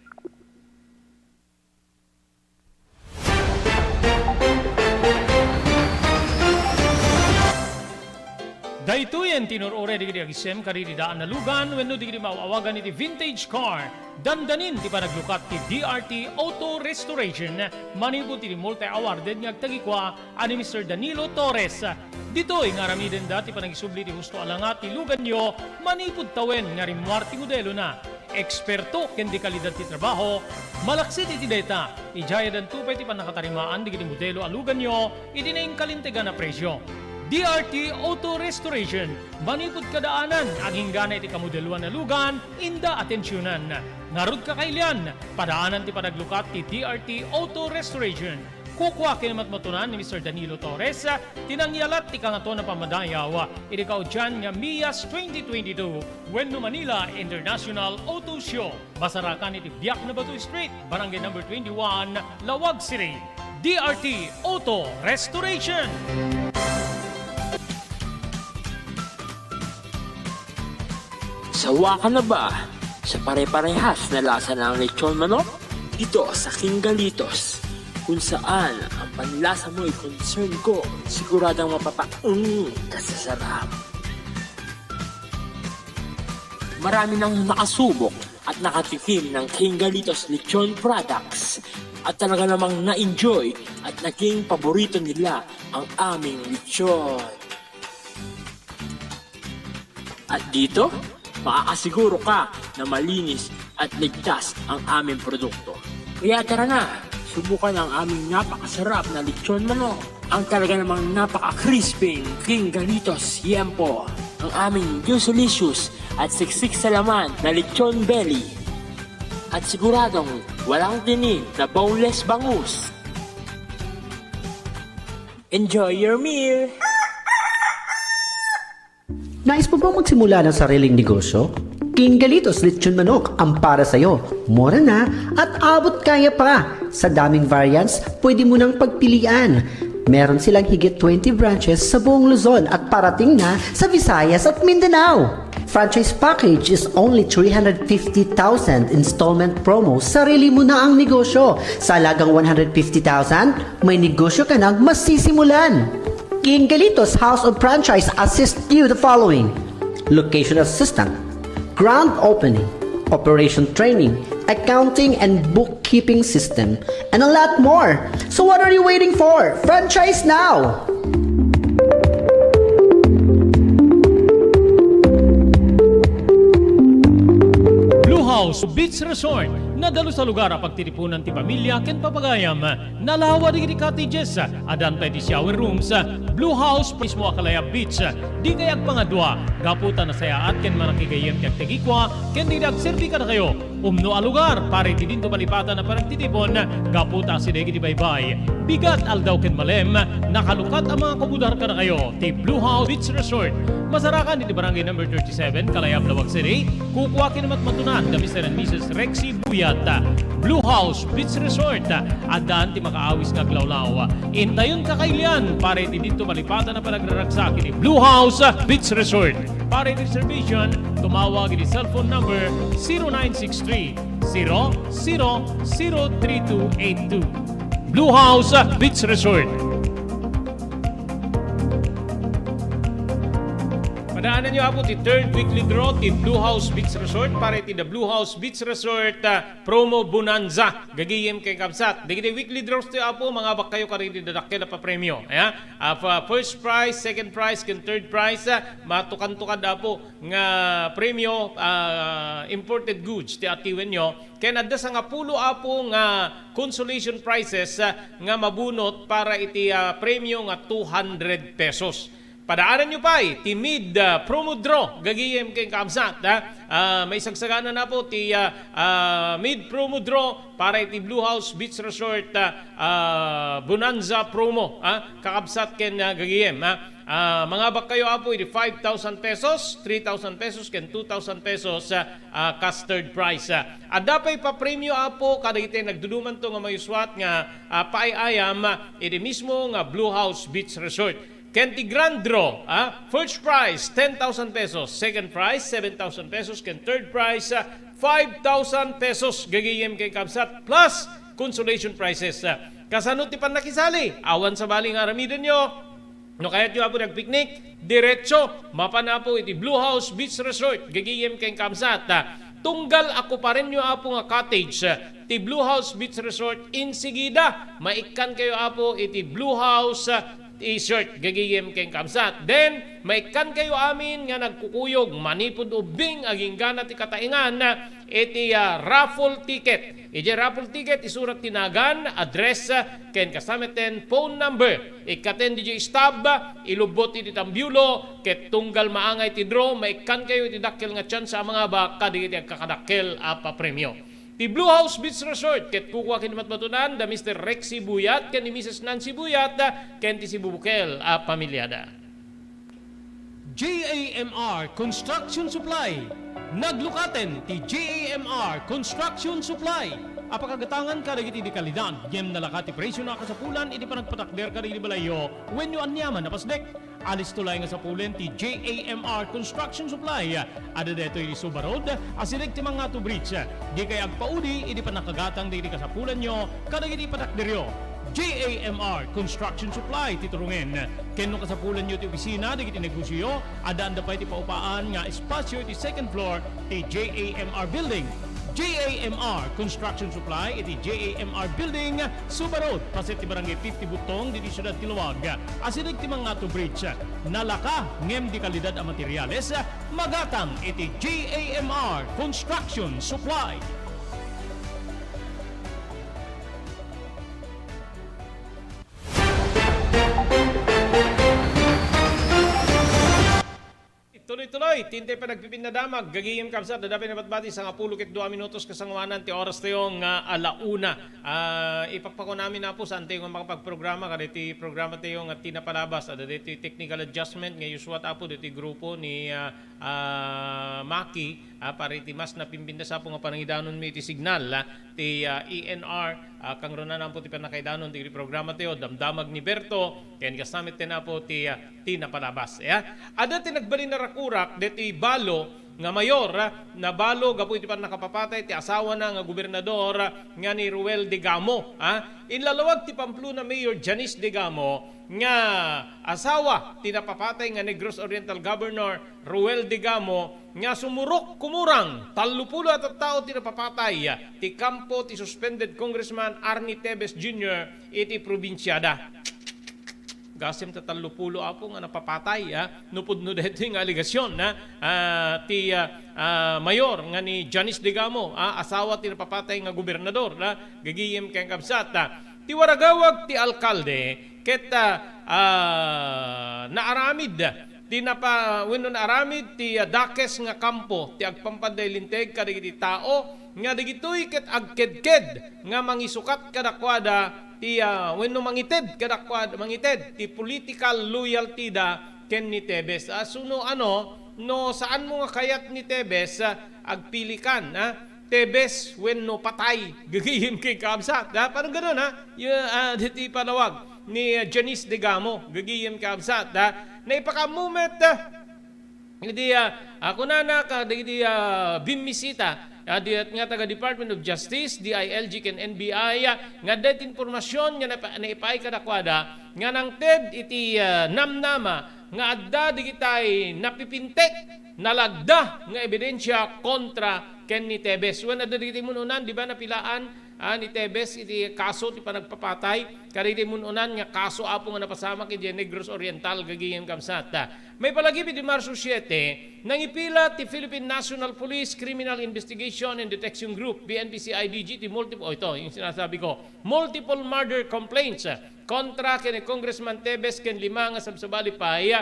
Daytoyen tinurore digidi agisem karidi daan na lugan wenno digidi maawagan iti vintage car. Dandanin ti panaglukat ti DRT Auto Restoration manipod ti multi-awarded nga agtagikwa ani Mr. Danilo Torres. Ditoy nga ramiden dati panagisubli ti husto alangat ti lugan nyo manipod tawen nga rimwar ti modelo na. Eksperto ken di kalidad ti trabaho, malaksid iti data. Ijaya dan tupay ti panakatarimaan digidi modelo alugan nyo iti naing kalintegan na presyo. DRT Auto Restoration, manipod kadaanan, aging gana iti kamodeluan na lugan, inda atensyonan. Narod kakailian, padaanan ti panaglukat ti DRT Auto Restoration. Kukwa kinamatmatunan ni Mr. Danilo Torres, tinangyalat ti kangato na pamadayaw, iti kaudyan nga MIAS 2022, Wenno Manila International Auto Show. Basarakan iti Biak na Batu Street, Barangay number 21, Lawag City. DRT Auto Restoration. Sawa ka na ba sa pare-parehas na lasa ng lechon manok? Dito sa King Galitos, kung saan ang panlasa mo ay concern ko, siguradang mapapaung kasasarap. Marami nang nakasubok at nakatikim ng King Galitos lechon products at talaga namang na-enjoy at naging paborito nila ang aming lechon. At dito, makakasiguro ka na malinis at ligtas ang aming produkto. Kaya tara na, subukan ang aming napakasarap na lechon manok. Ang talaga namang napaka-crisping King Galitos Yempo. Ang aming juicelicious at siksik sa laman na lechon belly. At siguradong walang tinig na boneless bangus. Enjoy your meal! Nais mo bang magsimula ng sariling negosyo? King Galitos Lechon Manok ang para sa'yo. Mura na at abot kaya pa. Sa daming variants, pwede mo nang pagpilian. Meron silang higit 20 branches sa buong Luzon at parating na sa Visayas at Mindanao. Franchise package is only 350,000 installment promo. Sarili mo na ang negosyo. Sa halagang 150,000, may negosyo ka nang masisimulan. King Galitos House of Franchise assists you the following: location assistant, grand opening, operation training, accounting and bookkeeping system, and a lot more. So what are you waiting for? Franchise now! Blue House Beach Resort, nadalo sa lugar ang pagtitipunan ti pamilya ken papagayam. Nalawa di cottages, adan tayo ti shower rooms. Blue House mismo Akalaya Beach. Di kayag pangadwa, gaputan na saya at ken manakigayem kag tegikwa, ken di nagserbi ka na kayo. umno a lugar para iti dinto malipatan na panagtitipon kaputa si Degi di Baybay. Bigat aldaw ken malem, nakalukat ang mga kabudar ka na kayo ti Blue House Beach Resort. Masarakan iti barangay number 37, Kalayab, Lawag City. Kukuha kinamat matunan na Mr. and Mrs. Rexy Buyat. Blue House Beach Resort. Adaan ti makaawis nga glawlaw. Intayon kakailian para iti dinto malipatan na panagraragsak iti Blue House Beach Resort. Para reservation, tumawag iti cellphone number 0963 000232. Blue House Beach Resort. Padaanan nyo po ti third weekly draw ti Blue House Beach Resort para ti the Blue House Beach Resort promo bonanza gagiyem kay kapsat. Dagiti weekly draws ti apo mga bak kayo kariti dadakkel pa premyo. First prize, second prize, ken third prize matukan-tukan apo nga premyo imported goods ti atiwen nyo. Ken adda sa nga pulo apo nga consolation prizes nga mabunot para iti premyo nga 200 pesos. Padaanan nyo pa timid promo draw gagiyem kay kamsat. May sagsagana na po ti mid promo draw para iti Blue House Beach Resort bonanza promo kakabsat ken gagiyem. Mga bak kayo apo iti 5,000 pesos, 3,000 pesos ken 2,000 pesos custard price. Adapay pa premyo apo kada iti nagduduman to nga mayuswat nga paayayam iti mismo nga Blue House Beach Resort. Kenti Grand Draw, first prize 10,000 pesos, second prize 7,000 pesos, ken third prize 5,000 pesos gagiyem kay kapsat plus consolation prizes. Kasano ti pan nakisali? Awan sa baling aramidan nyo. No kaya't nyo apo nagpiknik, diretso mapanapo iti Blue House Beach Resort gagiyem kay kapsat. Tunggal ako pa rin nyo apo nga cottage ti Blue House Beach Resort in Sigida. Maikan kayo apo iti Blue House t-shirt gagiyem keng kamsat. Then maikan kayo amin nga nagkukuyog manipod ubing aging gana ti kataingan iti raffle ticket. Iti raffle ticket isurat tinagan, address ken kasameten phone number. Ikaten di stab ilubot iti tambyulo ket tunggal maangay ti draw maikan kayo iti dakkel nga chance sa mga baka di iti kakadakkel apa premyo. Ti Blue House Beach Resort, ket kukuha kini matmatunan da Mr. Rexy Buyat, ken ni Mrs. Nancy Buyat, ken ti si Bubukel a pamilyada. JAMR Construction Supply. Naglukaten ti JAMR Construction Supply. Apakagatangan ka dagiti di kalidad, yem nalakati presyo na kasapulan, iti panagpatakder ka di balayo, when you anyaman na pasdek. Alis tulay nga sa pulen ti JAMR Construction Supply. Ada deto iti Suba Road, asilig ti mga to bridge. Di kay agpaudi, iti panakagatang di kasapulan nyo, kadagiti patakderyo. JAMR Construction Supply titurungen. Kenno kasapulan nyo ti opisina, di kiti negosyo, ada anda pa iti paupaan nga espasyo iti second floor ti JAMR Building. JAMR Construction Supply iti JAMR Building, Suba Road, paset ti barangay 50 Butong, di Siyudad Tiluwag. Asilig ti mga to bridge, nalaka ngem di kalidad a materyales, magatang iti JAMR Construction Supply. Tuloy-tuloy, tintay pa nagpipinadamag, gagiyim kapsat, dadapin na batbati sa 10 minutos kasangwanan, ti oras tayong alauna. Ipagpako namin na po saan tayo makapagprograma, kada iti programa tayo nga tinapalabas, ada iti technical adjustment, nga yuswat apo iti grupo ni Maki, para iti mas napimpinda sa po nga panangidanon mi iti signal, ti ENR, kang ronan po ti panakaidanon, ti programa tayo, damdamag ni Berto, kaya kasamit na po ti tinapalabas. Ada tinagbalin na rakurak, deti balo, nga mayor na balo gapo iti pan nakapapatay ti asawa na nga gobernador nga ni Ruel de Gamo. Inlalawag ti Pamplona Mayor Janice de Gamo nga asawa ti napapatay nga Negros Oriental Governor Ruel de Gamo nga sumurok kumurang 30 at tao ti napapatay ti kampo ti suspended Congressman Arnie Tevez Jr. iti probinsyada. Gasim ta 30 apo nga napapatay nupudno dito yung aligasyon ti mayor nga ni Janice de Gamo, asawa ti napapatay nga gobernador gagiyem kay kabsat. Ti waragawag ti alkalde ket naaramid ti napa wenno na aramid ti dakes nga kampo ti agpampanday linteg kadagiti tao nga dagitoy ket agkedked nga mangisukat kadakwada ti wenno mangited kadakwada mangited ti political loyalty da ken ni Tebes. Suno no saan mo nga kayat ni Tebes agpili kan Tebes wenno patay gagihim kay kabsat parang ganoon diti panawag ni Janice Digamo gagihim kabsat na ipakamumet hindi ako na diti bimisita diat nga taga Department of Justice, DILG ken NBI nga det informasyon nga naipay kadakwada nga nang TED iti namnama nga adda digitay napipintek nalagda nga ebidensya kontra ken ni Tebes. When adda digitay mununan di ba napilaan ni Tebes iti kaso ti panagpapatay kariti mununan nga kaso apo nga napasama kay Negros Oriental gagihim kamsat. May palagip di Marso 7 nang ipila ti Philippine National Police Criminal Investigation and Detection Group BNP-CIDG ti multiple yung sinasabi ko multiple murder complaints kontra ken Congressman Tebes ken 5 nga sabsabali pay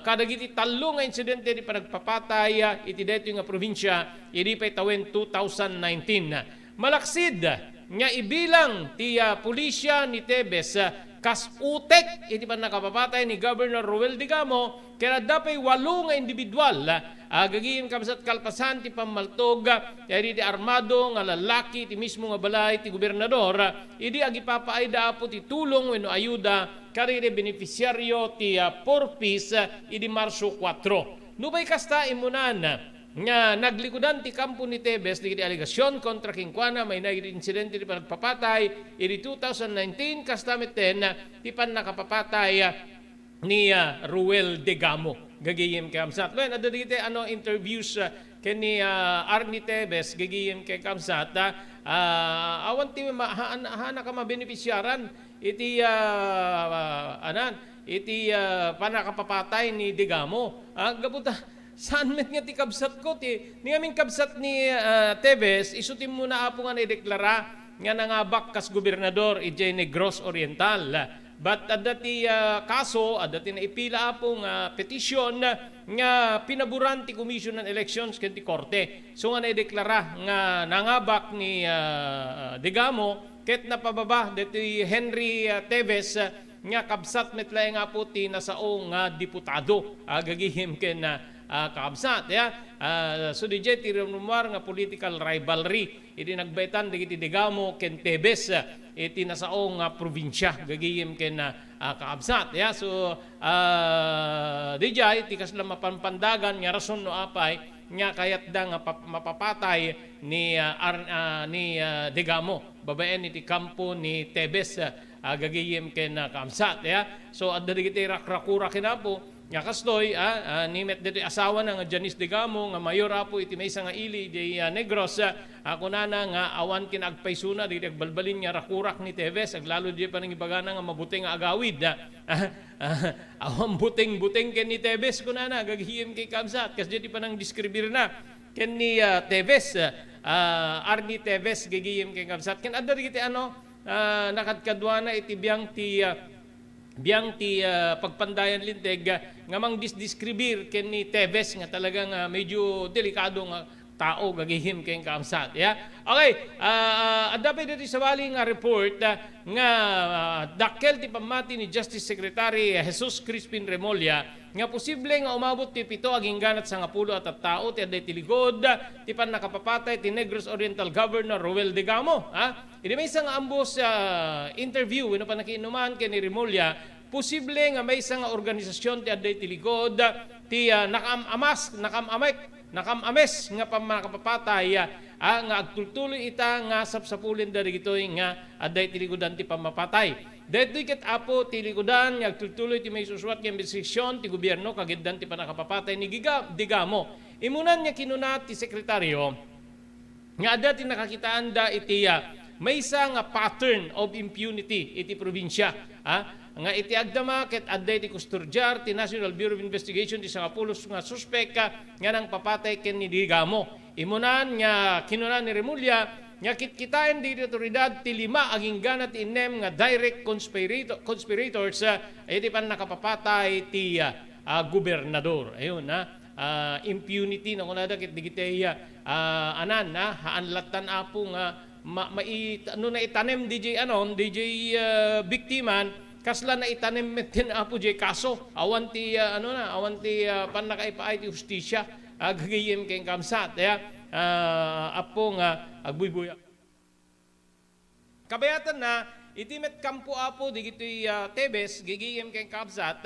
kadagiti 3 nga insidente di panagpapatay iti daytoy nga probinsya idi pay tawen 2019. Malaksid nga ibilang ti pulisya ni Tebes kas utek iti pan nakapapatay ni Governor Roel Digamo kaya dapay 8 nga individual gagihim kabsat kalpasan ti pamaltog iti armado nga lalaki ti mismo nga balay ti gobernador idi agipapaay da po ti tulong wenno ayuda karire beneficiaryo ti Porpis idi Marso 4. Nubay kasta imunan nga naglikudan ti kampo ni Tebes di aligasyon kontra Kingkwana may insidente di panagpapatay iti 2019 kastamiten ti pan nakapapatay ni Ruel Digamo gagiyim kay Kamsat. When adda digiti interviews ken ni Arnie Tebes gagiyim kay Kamsat awan ti hana ka mabenepisyaran iti iti panakapapatay ni Digamo gabuta saan met nga ti kabsat ko ni aming kabsat ni Tebes isutim muna apo nga ideklara nga nangabak kas gobernador iti Negros Oriental. But adati kaso adati na ipila apo nga petisyon nga pinaburan ti Commission on Elections ken ti Korte. So nga naideklara nga nangabak ni Digamo ket napababa deti Henry Tebes nga kabsat metlae nga po ti nasao nga diputado gagihim ken kakabsat so di ti rumor nga political rivalry iti nagbaitan digiti Digamo ken Tebes iti nasao nga probinsya gagihim ken kakabsat so di ti kasla mapanpandagan nga rason no apay nga kayat da nga mapapatay ni Digamo babaen iti kampo ni Tebes gagihim ken kakabsat so adda digiti rakrakura kinapo nga kastoy ni met dito asawa na nga Janice Digamo nga mayor apo iti maysa nga ili di Negros ako na nga awan kinagpaysuna di agbalbalin nga rakurak ni Tebes aglalo di pa nang ibagana nga mabuting nga agawid awan buting ken ni Tebes kunana gagihim kay Kamsat kas di pa nang deskribir na ken ni Tebes Arnie Tebes gagihim kay Kamsat ken adda digiti nakadkadwa na iti biyang ti pagpandayan linteg nga mang diskribir ken ni Tebes nga talagang medyo delikado nga tao gagihim ken Kamsat okay adda pa dito sa wali nga report nga dakkel ti pamati ni Justice Secretary Jesus Crispin Remulla nga posible nga umabot ti 7 aging ganat sa 10 at tao ti adday tiligod ti pan nakapapatay ti Negros Oriental Governor Roel Digamo idi may isang ambos interview no pa nakiinuman ken ni Remulla posible nga may isang organisasyon ti adday tiligod ti nakamames nga pamakapapatay nga agtultuloy ita nga sapsapulin dari gitoy nga adday tiligodan ti pamapatay. Detoy ket apo tilikudan nga agtultuloy ti may suswat nga investigasyon ti gobyerno kagiddan ti panakapapatay ni Digamo. Imunan nga kinuna ti sekretaryo nga adda ti nakakitaan da iti maysa nga pattern of impunity iti probinsya nga iti agdama ket adday ti kusturdyar ti National Bureau of Investigation ti 10 nga suspek nga nang papatay ken ni Digamo. Imunan nga kinuna ni Remulla nga kitkitain di otoridad ti 5 aging ganat inem nga direct conspirators iti pan nakapapatay ti gobernador. Ayun impunity na kunada kit digitay anan haanlatan apo nga na itanem DJ biktiman kasla na itanem metin apo DJ kaso awan ti pan nakaipaay ti justisya agagayem kay kamsat apo nga agbuybuya. Kabayatan na itimet kampo apo digitoy Tebes gigiyem kay kamsat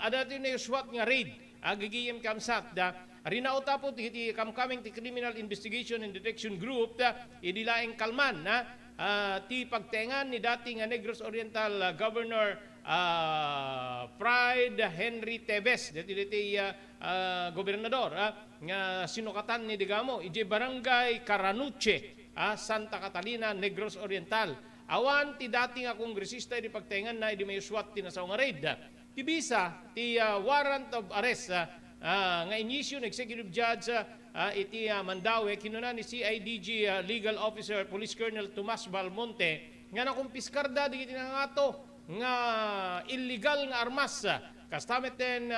adati na swat nga raid gigiyem kamsat rinaot apo ti kamkaming ti Criminal Investigation and Detection Group idilaeng kalman ti pagtengan ni dating Negros Oriental Governor Pride Henry Tebes dati gobernador nga sinukatan ni digamo ije barangay Caranuche Santa Catalina Negros Oriental awan ti dating kongresista di pagtengan na idi may swat ti nasaw nga raid ti bisa ti warrant of arrest nga inisyu ng executive judge iti Mandaue kinuna ni CIDG Legal Officer Police Colonel Tomas Balmonte nga nakumpiskarda digiti nangato nga illegal nga armas kastameten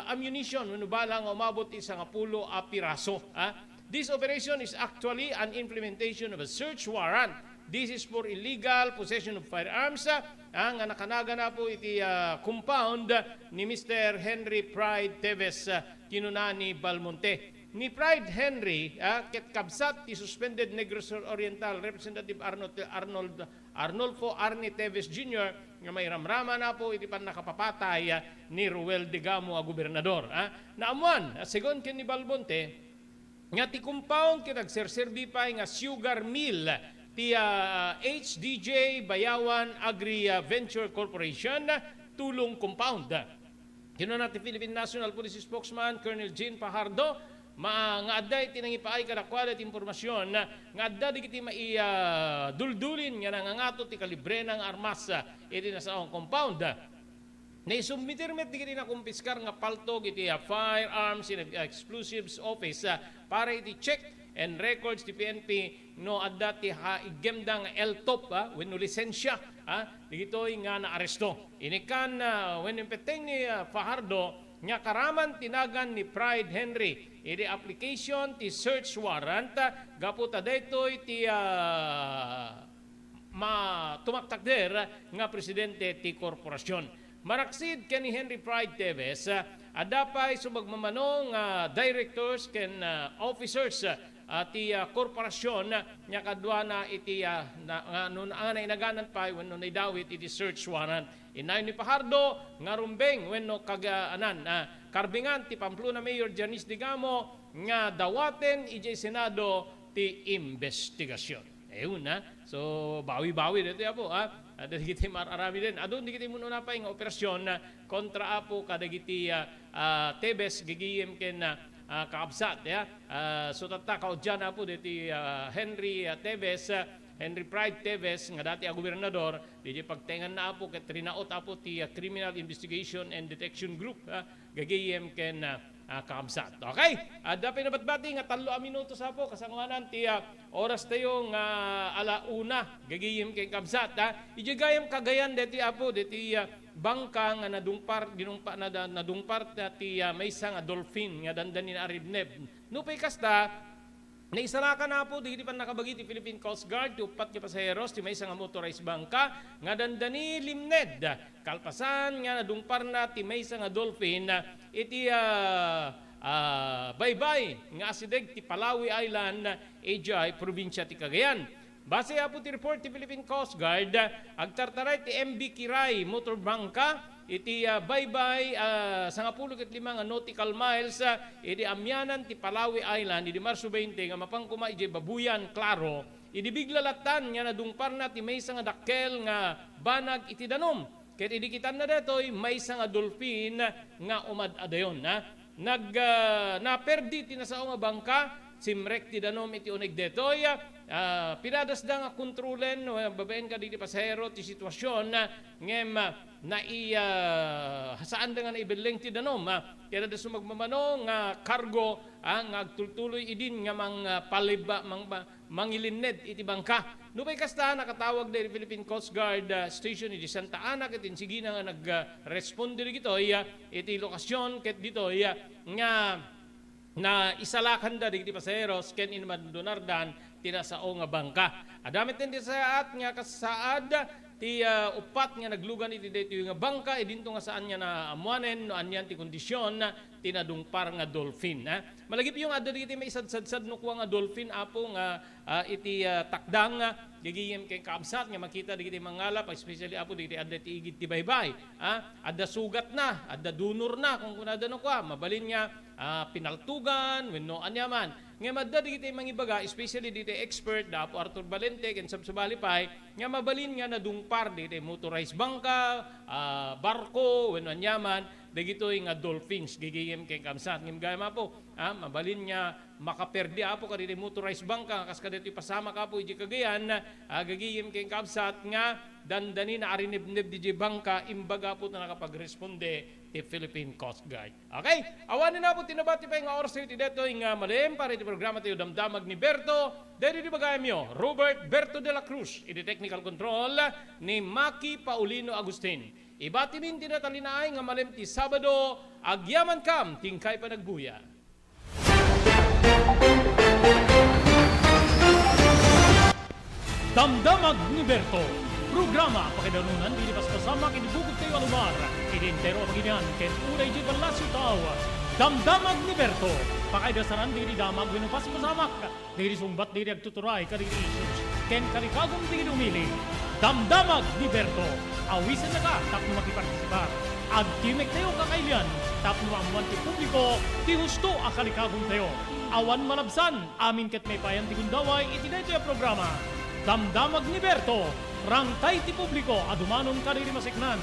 ammunition wenno balang umabot isa nga 10 piraso. This operation is actually an implementation of a search warrant. This is for illegal possession of firearms nga nakanaga na po iti compound ni Mr. Henry Pride Tebes kinuna ni Balmonte. Ni Pride Henry ket kabsat ti suspended Negros Oriental Representative Arnolfo Arnie Tebes Jr. nga may ramrama na po iti pan nakapapatay ni Ruel Digamo gobernador. Naamuan segon ken ni Balmonte nga ti compound ket nagserserbi pa nga sugar mill ti HDJ Bayawan Agri Venture Corporation tulong compound. Kinuna ti Philippine National Police Spokesman Colonel Jean Fajardo nga adda iti nangipaay kadakwada ti impormasyon nga adda digiti duldulin nga nangangato ti kalibre ng armas iti nasaong compound. Naisummitirmet digiti na kumpiskar nga paltog iti Firearms and Explosives Office para iti check and records ti PNP no adda ti igemda nga LTOP wenno lisensya digitoy nga naaresto. Inikan when impeteng ni Fajardo nga karaman tinagan ni Pride Henry iti application ti search warrant gaputa daytoy ti tumaktakder nga presidente ti korporasyon. Maraksid ken ni Henry Pride Tebes adapay sumagmamano nga directors ken officers ti korporasyon nya kadwa na iti nga inaganan pa wenno naidawit iti search warrant. Inay ni Fajardo nga rumbeng wenno karbingan ti Pamplona Mayor Janice Digamo nga dawaten iti Senado ti investigasyon. So bawi-bawi dito apo dagiti mararami din. Adun digiti muno na pa nga operasyon kontra apo kadagiti Tebes gigiyem ken kaabsat so tatta kaudyan apo diti Henry Tebes Henry Pride Tebes nga dati gobernador di pagtengan na apo ket rinaot apo ti Criminal Investigation and Detection Group gagayem ken kaamsat. Okay, adda pinabatbati nga 3 minutos apo kasanganan ti oras tayo nga alauna gagayem ken kaamsat ijigayem kagayan deti apo deti bangka nga nadungpar ti maysa nga dolphin nga dandanin aribneb nupay kasta naisalakan na po, di pa nakabagi ti Philippine Coast Guard, ti upat ti pasaheros, ti may isang motorized bangka, nga dandani limned, kalpasan nga nadungpar na ti may isang dolphin, iti baybay, nga asideg ti Palawi Island, Ejay, probinsya ti Cagayan. Base po ti report ti Philippine Coast Guard, agtartaray ti MB Kiray motor bangka, iti baybay sa 15 nautical miles iti amyanan ti Palawi Island iti Marso 20 nga mapangkuma iti Babuyan Claro iti biglalatan nga nadungpar na ti maysa nga dakkel nga banag iti danom ket idikitan na detoy maysa nga dolphin nga umad-adayon naperdi ti nasao nga bangka simrek ti danom iti uneg detoy pinadas da nga kontrolen babaen ka di pasahero ti sitwasyon ngem hasaan da nga naibileng ti danom kaya da sumagmamano nga kargo nga agtultuloy idin nga paliba mangilined iti bangka. Nupay kasta nakatawag da Philippine Coast Guard Station iti Santa Ana ket insigi na nga nag-respond diri gitoy iti lokasyon ket ditoy nga na isalakan da digiti pasaheros ken inmadonardan tinasao nga bangka. Adamit din saat nga kasaad ti upat nga naglugan iti daytoy nga bangka idinto nga saan nya na amuanen no anyan ti kondisyon tinadungpar nga dolphin. Malagip yung adda digiti may sad-sad no kuwa nga dolphin apo nga iti takdang gigiyem kay kaabsat nga makita digiti mangalap especially apo digiti adda ti igid ti baybay. Adda sugat na, adda dunor na kung kunada no kuwa mabalin nga pinaltugan wenno anyaman. Nga madda digiti mangibaga especially digiti expert da apo Arthur Valente ken sabsubalipay nga mabalin nga nadungpar digiti motorized bangka, barko wenno anyaman dagitoy nga dolphins gigiyem kay kamsat ngem gayma po mabalin nga makaperdi apo kaditi motorized bangka kas kaditi pasama ka po iji kagayan gagiyem kay kamsat nga dandani na arinib-nib di bangka imbaga po na nakapagresponde ti Philippine Coast Guard. Okay? Awanin na po tinabati pa yung oras iti deto yung malim para iti programa tayo damdamag ni Berto. Dito di bagay mo, Robert Berto de la Cruz, iti technical control ni Maki Paulino Agustin. Ibati min tinatalinaay nga malim ti Sabado, agyaman kam, tingkay pa nagbuya. Damdamag ni Berto. Programa pakidanunan di paspasama kinibugod kayo alubar. Idintero paginyan ken unay di balasyo tao. Damdamag ni Berto. Pakaidasaran di damag winupas pasamak. Di sumbat di agtuturay kadiri issues. Ken kalikagom di umili. Damdamag ni Berto. Awisan na ka tapno makipartisipar. Agtimek tayo kakailian. Tapno amuan ti publiko. Ti husto akalikagom tayo. Awan malabsan. Amin ket may payan ti gundaway iti daytoy programa. Damdamag ni Berto. Rangtay ti publiko adumanon kariri masiknan.